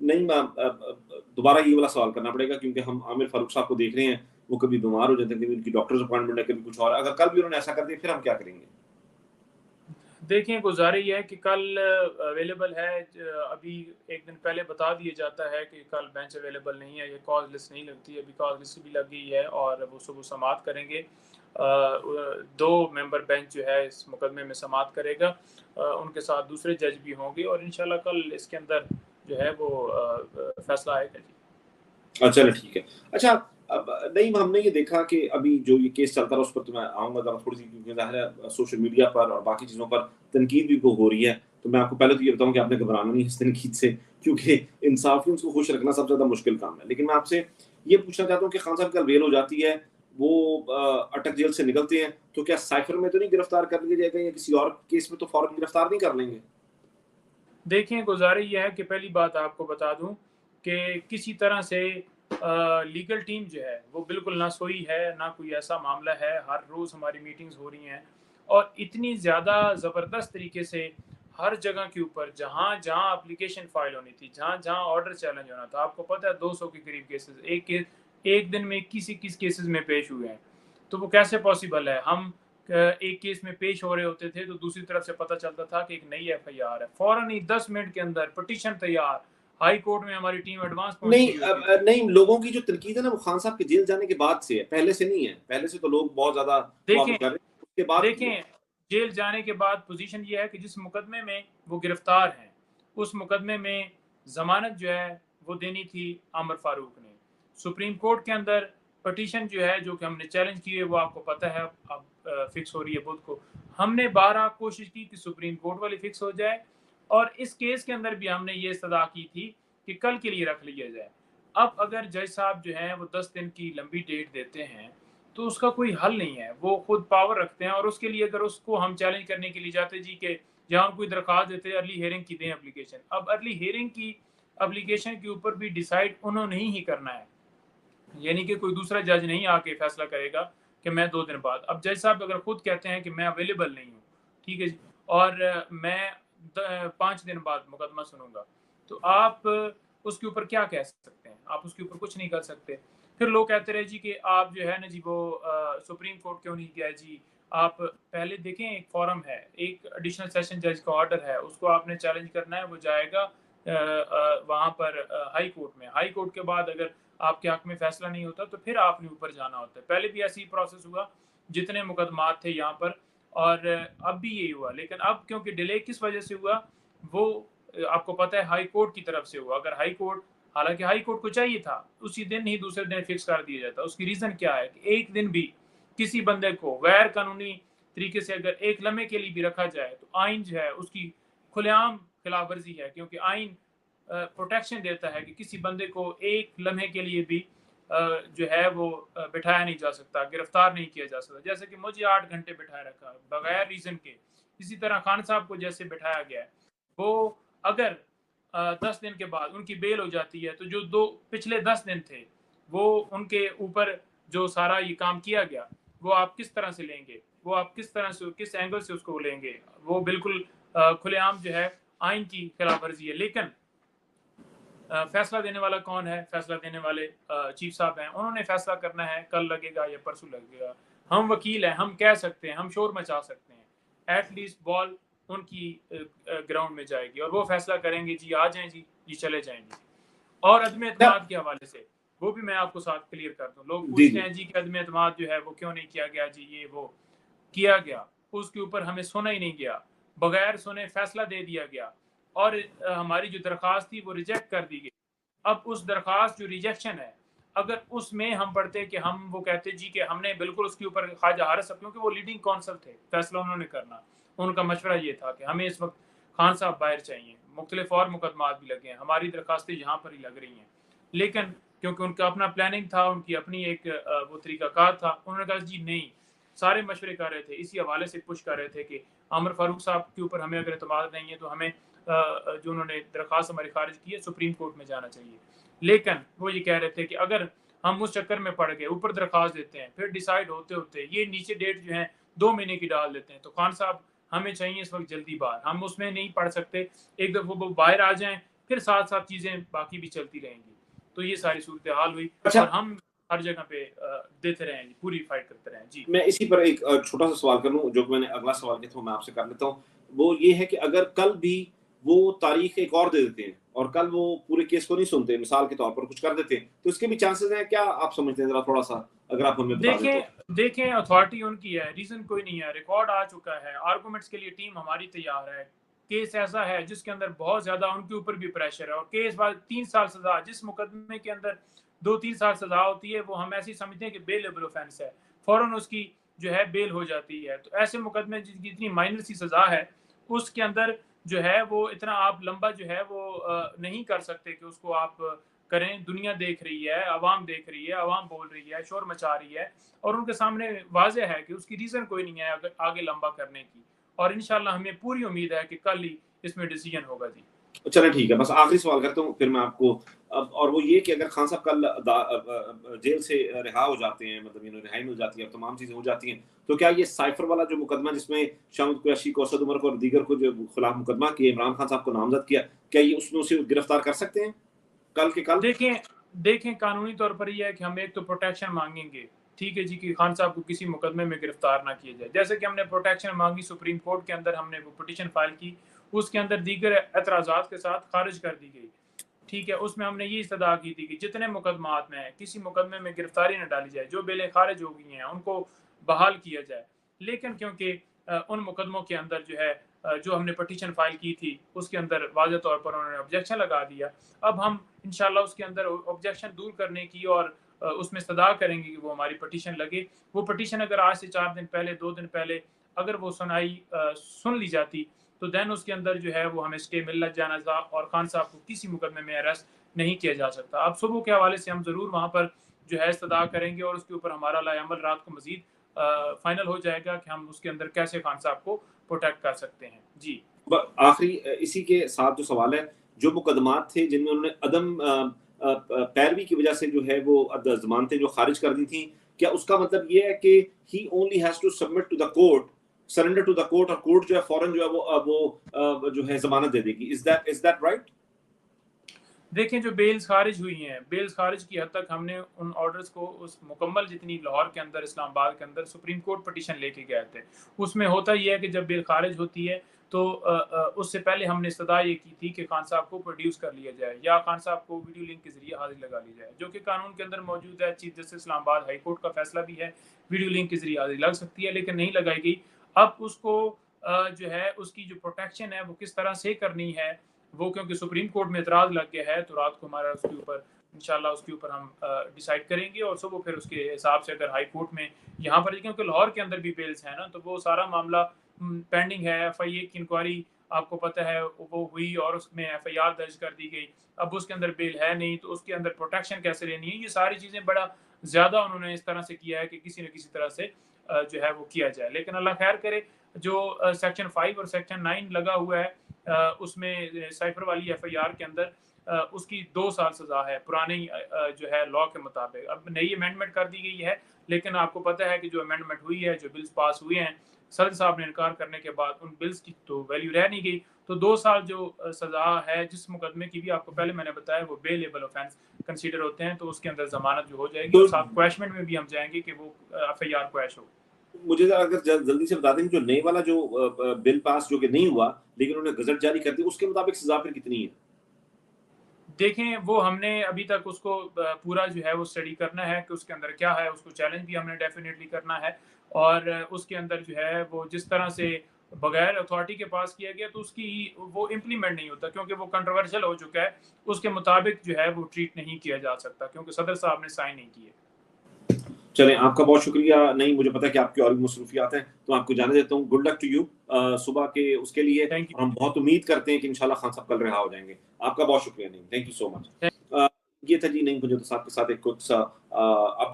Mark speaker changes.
Speaker 1: نہیں دوبارہ یہ والا سوال کرنا پڑے گا کیونکہ ہم عامر فاروق صاحب کو دیکھ رہے ہیں وہ کبھی بیمار ہو جاتے ہیں, کبھی ان کی ڈاکٹرز اپوائنٹمنٹ ہے, کبھی کچھ اور. اگر کل بھی انہوں نے ایسا کر دیا پھر ہم کیا کریں گے؟
Speaker 2: دیکھیں گزارش یہ ہے کہ کل اویلیبل ہے, ابھی ایک دن پہلے بتا دیا جاتا ہے کہ کل بینچ اویلیبل نہیں ہے, یہ کاز لسٹ نہیں لگتی, ابھی کاز لسٹ بھی لگ گئی ہے اور وہ صبح سماعت کریں گے. 2 ممبر بینچ جو ہے اس مقدمے میں سماعت کرے گا, ان کے ساتھ دوسرے جج بھی ہوں گے اور انشاءاللہ کل اس کے اندر جو ہے وہ فیصلہ آئے گا. جی
Speaker 1: چلیں ٹھیک ہے. اچھا نہیں, ہم نے یہ دیکھا کہ ابھی جو یہ کیس چلتا رہا اس پر تو میں آؤں گا تھوڑی سی, کیونکہ ظاہر ہے سوشل میڈیا پر اور باقی چیزوں پر تنقید بھی ہو رہی ہے, تو میں آپ کو پہلے تو یہ بتاؤں کہ آپ نے گھبرانا نہیں اس تنقید سے, کیونکہ انصافیوں کو خوش رکھنا سب سے زیادہ مشکل کام ہے. لیکن میں آپ سے یہ پوچھنا چاہتا ہوں کہ خان صاحب کل بیل ہو جاتی ہے, وہ اٹک جیل سے نکلتے ہیں, تو کیا سائفر میں تو نہیں گرفتار کر لیا جائے گا یا کسی اور کیس میں تو فوراً گرفتار نہیں کر لیں گے؟
Speaker 2: دیکھیں گزارش یہ ہے کہ پہلی بات آپ کو بتا دوں کہ کسی طرح سے لیگل ٹیم جو ہے وہ بالکل نہ سوئی ہے, نہ کوئی ایسا معاملہ ہے. ہر روز ہماری میٹنگز ہو رہی ہیں اور اتنی زیادہ زبردست طریقے سے ہر جگہ کے اوپر جہاں جہاں اپلیکیشن فائل ہونی تھی, جہاں جہاں آرڈر چیلنج ہونا تھا, آپ کو پتہ ہے 200 کے قریب کیسز ایک دن میں 21 کیسز میں پیش ہوئے ہیں. تو وہ کیسے پاسبل ہے؟ ہم ایک کیس میں پیش ہو رہے ہوتے تھے تو دوسری طرف سے پتہ چلتا تھا کہ ایک نئی ایف آئی آر ہے, فوراً ہی 10 منٹ کے اندر پٹیشن تیار, ہائی کورٹ میں ہماری ٹیم ایڈوانس پہنچ گئی ہوتی تھی.
Speaker 1: نہیں, لوگوں کی جو تنقید ہے نا وہ خان صاحب کے جیل جانے کے بعد سے ہے, پہلے سے نہیں ہے. پہلے سے تو لوگ بہت زیادہ موافق کر رہے ہیں, اس کے بعد کی ہے.
Speaker 2: دیکھیں جیل جانے کے بعد پوزیشن یہ ہے کہ جس مقدمے میں وہ گرفتار ہیں اس مقدمے میں ضمانت جو ہے وہ دینی تھی عامر فاروق نے. سپریم کورٹ کے اندر پٹیشن جو ہے جو کہ ہم نے چیلنج کی ہے وہ آپ کو پتہ ہے اب فکس ہو رہی ہے بدھ کو. ہم نے 12 کوشش کی کہ سپریم کورٹ والی فکس ہو جائے اور اس کیس کے اندر بھی ہم نے یہ استدعا کی تھی کہ کل کے لیے رکھ لیا جائے. اب اگر جج صاحب جو ہیں وہ 10 دن کی لمبی ڈیٹ دیتے ہیں تو اس کا کوئی حل نہیں ہے. وہ خود پاور رکھتے ہیں اور اس کے لیے اگر اس کو ہم چیلنج کرنے کے لیے جاتے جی کہ جہاں کوئی درخواست دیتے ارلی ہیئرنگ کی دیں اپلیکیشن, اب ارلی ہیئرنگ کی اپلیکیشن کے اوپر بھی ڈیسائیڈ انہوں نے ہی کرنا ہے, یعنی کہ کوئی دوسرا جج نہیں آ کے فیصلہ کرے گا کہ میں 2 دن بعد. اب جج صاحب اگر خود کہتے ہیں کہ میں اویلیبل نہیں ہوں, ٹھیک ہے جی, اور میں 5 دن بعد مقدمہ سنوں گا, تو آپ اس کے اوپر کیا کہہ سکتے ہیں؟ آپ اس کے اوپر کچھ نہیں کر سکتے. پھر لوگ کہتے رہے جی کہ آپ جو ہے نا جی وہ سپریم کورٹ کیوں نہیں گیا جی, آپ پہلے دیکھیں ایک فارم ہے, ایک ایڈیشنل سیشن جج کا آرڈر ہے, اس کو آپ نے چیلنج کرنا ہے, وہ جائے گا وہاں پر ہائی کورٹ میں. ہائی کورٹ کے بعد اگر آپ کے حق میں فیصلہ نہیں ہوتا تو پھر آپ نے اوپر جانا ہوتا ہے. پہلے بھی ایسی پروسیس ہوا جتنے مقدمات تھے یہاں پر, اور اب بھی یہی ہوا. لیکن اب کیونکہ ڈیلے کس وجہ سے ہوا وہ آپ کو پتہ ہے ہائی کورٹ کی طرف سے ہوا. اگر ہائی کورٹ, حالانکہ ہائی کورٹ کو چاہیے تھا اسی دن ہی دوسرے دن فکس کر دیا جاتا. اس کی ریزن کیا ہے کہ ایک دن بھی کسی بندے کو غیر قانونی طریقے سے اگر ایک لمحے کے لیے بھی رکھا جائے تو آئین جو ہے اس کی کھلے عام خلاف ورزی ہے, کیونکہ آئین پروٹیکشن دیتا ہے کہ کسی بندے کو ایک لمحے کے لیے بھی جو ہے وہ بٹھایا نہیں جا سکتا, گرفتار نہیں کیا جا سکتا. جیسے کہ مجھے 8 گھنٹے بٹھایا رکھا بغیر ریزن کے, اسی طرح خان صاحب کو جیسے بٹھایا گیا ہے. وہ اگر 10 دن کے بعد ان کی بیل ہو جاتی ہے تو جو پچھلے 10 دن تھے وہ ان کے اوپر جو سارا یہ کام کیا گیا وہ آپ کس طرح سے لیں گے, وہ آپ کس طرح سے کس اینگل سے اس کو لیں گے؟ وہ بالکل کھلے عام جو ہے آئین کی خلاف ورزی ہے. لیکن فیصلہ دینے والا کون ہے؟ فیصلہ دینے والے چیف صاحب ہیں, انہوں نے فیصلہ کرنا ہے کل لگے گا یا پرسوں لگے گا. ہم وکیل ہیں, ہم کہہ سکتے ہیں, ہم شور مچا سکتے ہیں, ایٹ لیسٹ بال ان کی گراؤنڈ میں جائے گی اور وہ فیصلہ کریں گے جی آ جائیں جی چلے جائیں گے. اور عدم اعتماد کے حوالے سے وہ بھی میں آپ کو ساتھ کلیئر کر دوں. لوگ پوچھتے ہیں جی کہ عدم اعتماد جو ہے وہ کیوں نہیں کیا گیا جی, یہ وہ کیا گیا, اس کے اوپر ہمیں سنا ہی نہیں گیا, بغیر سنے فیصلہ دے دیا گیا اور ہماری جو درخواست تھی وہ ریجیکٹ کر دی گئی. اب اس درخواست جو ریجیکشن ہے اگر اس میں ہم پڑھتے کہ ہم وہ کہتے جی کہ ہم نے بالکل اس کے اوپر خواجہ حارث صاحب, کیونکہ وہ لیڈنگ کونسل تھے, فیصلہ انہوں نے کرنا, ان کا مشورہ یہ تھا کہ ہمیں اس وقت خان صاحب باہر چاہیے, مختلف اور مقدمات بھی لگے ہیں, ہماری درخواستیں یہاں پر ہی لگ رہی ہیں. لیکن کیونکہ ان کا اپنا پلاننگ تھا, ان کی اپنی ایک وہ طریقہ کار تھا, انہوں نے کہا جی نہیں, سارے مشورے کر رہے تھے, اسی حوالے سے پوچھ کر رہے تھے کہ عامر فاروق صاحب کے اوپر ہمیں اگر اعتماد نہیں ہے تو ہمیں جو انہوں نے درخواست ہماری خارج کی ہے سپریم کورٹ میں جانا چاہیے. لیکن وہ یہ کہہ رہے تھے کہ اگر ہم اس چکر میں پڑ گئے, اوپر درخواست دیتے ہیں, پھر ڈیسائیڈ ہوتے ہوتے یہ نیچے ڈیٹ جو ہے 2 مہینے کی ڈال دیتے ہیں, تو خان صاحب ہمیں چاہیے اس وقت جلدی باہر, ہم اس میں نہیں پڑھ سکتے. ایک دفعہ وہ باہر آ جائیں پھر ساتھ ساتھ چیزیں باقی بھی چلتی رہیں گی. تو یہ ساری صورتحال ہوئی
Speaker 1: اچھا
Speaker 2: اور ہم ہر جگہ پہ دیتے رہیں جی, پوری فائٹ کرتے رہیں جی.
Speaker 1: میں اسی پر ایک چھوٹا سا سوال کر لوں جو کہ میں نے اگلا سوال کیا تھا میں آپ سے کر لیتا ہوں. وہ یہ ہے کہ اگر کل بھی وہ تاریخ ایک اور دے دیتے ہیں اور کل وہ پورے کیس کو نہیں سنتے, مثال کے طور پر کچھ کر دیتے ہیں, تو اس کے بھی چانسز ہیں کیا آپ سمجھتے ہیں؟ ذرا تھوڑا سا اگر آپ ہمیں بتا دیں تو.
Speaker 2: دیکھیں اتھارٹی ان کی ہے, ریزن کوئی نہیں ہے, ریکارڈ آ چکا ہے, آرگومنٹس کے لیے ٹیم ہماری تیار ہے. کیس ایسا ہے جس کے اندر بہت زیادہ ان کے اوپر بھی پریشر ہے, اور کیس بعد 3 سال سزا, جس مقدمے کے اندر 2-3 سال سزا ہوتی ہے وہ ہم ایسی سمجھتے ہیں کہ بیلیبل اوفینس ہے, فوراً اس کی جو ہے بیل ہو جاتی ہے. تو ایسے مقدمے جن کی اتنی مائنر سی سزا ہے اس کے اندر جو ہے وہ اتنا آپ لمبا جو ہے وہ نہیں کر سکتے کہ اس کو آپ کریں. دنیا دیکھ رہی ہے, عوام دیکھ رہی ہے, عوام بول رہی ہے, شور مچا رہی ہے, اور ان کے سامنے واضح ہے کہ اس کی ریزن کوئی نہیں ہے آگے لمبا کرنے کی. اور انشاءاللہ ہمیں پوری امید ہے کہ کل ہی اس میں ڈیسیجن ہوگا جی.
Speaker 1: چلیں ٹھیک ہے, بس آخری سوال کرتا ہوں پھر میں آپ کو, اور وہ یہ کہ اگر خان صاحب کل جیل سے رہا ہو جاتے ہیں, مطلب رہائی مل جاتی ہے اور تمام چیزیں ہو جاتی ہیں, تو کیا یہ سائفر والا جو مقدمہ جس میں شامت قریشی کو, اسد عمر کو اور دیگر کو جو خلاف مقدمہ کیا, عمران خان صاحب کو نامزد کیا, کیا یہ اس میں اسے گرفتار کر سکتے ہیں کل کے کل؟
Speaker 2: دیکھیں قانونی طور پر یہ ہے کہ ہم ایک تو پروٹیکشن مانگیں گے, ٹھیک ہے جی, کہ خان صاحب کو کسی مقدمے میں گرفتار نہ کیا جائے. جیسے کہ ہم نے پروٹیکشن مانگی سپریم کورٹ کے اندر, ہم نے وہ پٹیشن فائل کی, اس کے اندر دیگر اعتراضات کے ساتھ خارج کر دی گئی, ٹھیک ہے. اس میں ہم نے یہ استدعا کی تھی کہ جتنے مقدمات میں ہیں کسی مقدمے میں گرفتاری نہ ڈالی جائے, جو بیلیں خارج ہو گئی ہیں ان کو بحال کیا جائے. لیکن کیونکہ ان مقدموں کے اندر جو ہے جو ہم نے پٹیشن فائل کی تھی اس کے اندر واضح طور پر انہوں نے آبجیکشن لگا دیا. اب ہم انشاءاللہ اس کے اندر آبجیکشن دور کرنے کی اور اس میں استدعا کریں گے کہ وہ ہماری پٹیشن لگے. وہ پٹیشن اگر آج سے 4 دن پہلے 2 دن پہلے اگر وہ سنائی سن لی جاتی تو دین اس کے اندر جو ہے وہ ہمیں اسٹے مل جانا تھا اور خان صاحب کو کسی مقدمے میں اریسٹ نہیں کیا جا سکتا. اب صبح کے حوالے سے ہم ضرور وہاں پر جو ہے استدعا کریں گے اور اس کے اوپر ہمارا لائحہ عمل رات کو مزید فائنل ہو جائے گا کہ ہم اس کے اندر کیسے خان صاحب کو پروٹیکٹ کر سکتے ہیں جی.
Speaker 1: آخری اسی کے ساتھ جو سوال ہے, جو مقدمات تھے جن میں انہوں نے عدم پیروی کی وجہ سے جو ہے وہ ضمانتیں جو خارج کر دی تھیں, کیا اس کا مطلب یہ ہے کہ he only has to submit to the court, surrender to the court, اور کورٹ جو ہے فوراً جو ہے وہ جو ہے ضمانت دے دے گی؟ Is that right?
Speaker 2: دیکھیں جو بیلز خارج ہوئی ہیں, بیلز خارج کی حد تک ہم نے ان آرڈرز کو اس مکمل جتنی لاہور کے اندر, اسلام آباد کے اندر سپریم کورٹ پٹیشن لے کے گئے تھے. اس میں ہوتا یہ ہے کہ جب بیل خارج ہوتی ہے تو اس سے پہلے ہم نے استدعا یہ کی تھی کہ خان صاحب کو پروڈیوس کر لیا جائے یا خان صاحب کو ویڈیو لنک کے ذریعے حاضری لگا لی جائے, جو کہ قانون کے اندر موجود ہے. چیف جسٹس اسلام آباد ہائی کورٹ کا فیصلہ بھی ہے, ویڈیو لنک کے ذریعے حاضری لگ سکتی ہے, لیکن نہیں لگائی گئی. اب اس کو جو ہے اس کی جو پروٹیکشن ہے وہ کس طرح سے کرنی ہے, وہ کیونکہ سپریم کورٹ میں اعتراض لگ گیا ہے تو رات کو ہمارا اس کے اوپر انشاءاللہ اس کے اوپر ہم ڈیسائیڈ کریں گے, اور صبح پھر اس کے حساب سے اگر ہائی کورٹ میں یہاں پر, کیونکہ لاہور کے اندر بھی بیلز ہیں نا, تو وہ سارا معاملہ پینڈنگ ہے. ایف آئی اے کی انکوائری آپ کو پتہ ہے وہ ہوئی اور اس میں ایف آئی آر درج کر دی گئی. اب اس کے اندر بیل ہے نہیں تو اس کے اندر پروٹیکشن کیسے لینی ہے, یہ ساری چیزیں بڑا زیادہ انہوں نے اس طرح سے کیا ہے کہ کسی نہ کسی طرح سے جو ہے وہ کیا جائے. لیکن اللہ خیر کرے, جو سیکشن 5 اور سیکشن 9 لگا ہوا ہے اس میں سائفر والی ایف آئی آر کے اندر اس کی 2 سال سزا ہے پرانی جو ہے لا کے مطابق. اب نئی امینڈمنٹ کر دی گئی ہے, لیکن آپ کو پتہ ہے کہ جو امینڈمنٹ ہوئی ہے, جو بلز پاس ہوئے ہیں, صدر صاحب نے انکار کرنے کے بعد ان بلز کی تو ویلیو رہ نہیں گئی. تو 2 سال جو سزا ہے جس مقدمے کی بھی آپ کو پہلے میں نے بتایا وہ بے لیبل اوفینس کنسیڈر ہوتے ہیں, تو اس کے اندر ضمانت جو ہو جائے گی, اور ساتھ کویشمنٹ میں بھی ہم جائیں گے کہ وہ ایف آئی آر کویش ہو.
Speaker 1: مجھے اگر جلدی سے بتا دیں جو نئے والا جو بل پاس جو کہ نہیں ہوا لیکن انہوں نے گزٹ جاری کر دی, اس کے مطابق سزا پھر کتنی ہے؟
Speaker 2: دیکھیں وہ ہم نے ابھی تک اس کو پورا جو ہے وہ اسٹڈی کرنا ہے کہ اس کے اندر کیا ہے, اس کو چیلنج بھی ہم نے ڈیفینیٹلی کرنا ہے, اور اس کے اندر جو ہے وہ جس طرح سے بغیر اتھارٹی کے پاس کیا گیا تو اس کی وہ امپلیمنٹ نہیں ہوتا, کیونکہ وہ کنٹروورشل ہو چکا ہے. اس کے مطابق جو ہے وہ ٹریٹ نہیں کیا جا سکتا کیونکہ صدر صاحب نے سائن نہیں کیے.
Speaker 1: چلیں آپ کا بہت شکریہ. نہیں مجھے پتا کہ آپ کی اور بھی مصروفیات ہیں تو آپ کو جانے دیتا ہوں. گڈ لک ٹو یو صبح کے اس کے لیے, اور ہم بہت امید کرتے ہیں کہ انشاءاللہ خان صاحب کل رہا ہو جائیں گے. آپ کا بہت شکریہ. نہیں تھینک یو سو مچ. یہ تھا جی نہیں مجھے تو صاحب کے ساتھ ایک کچھ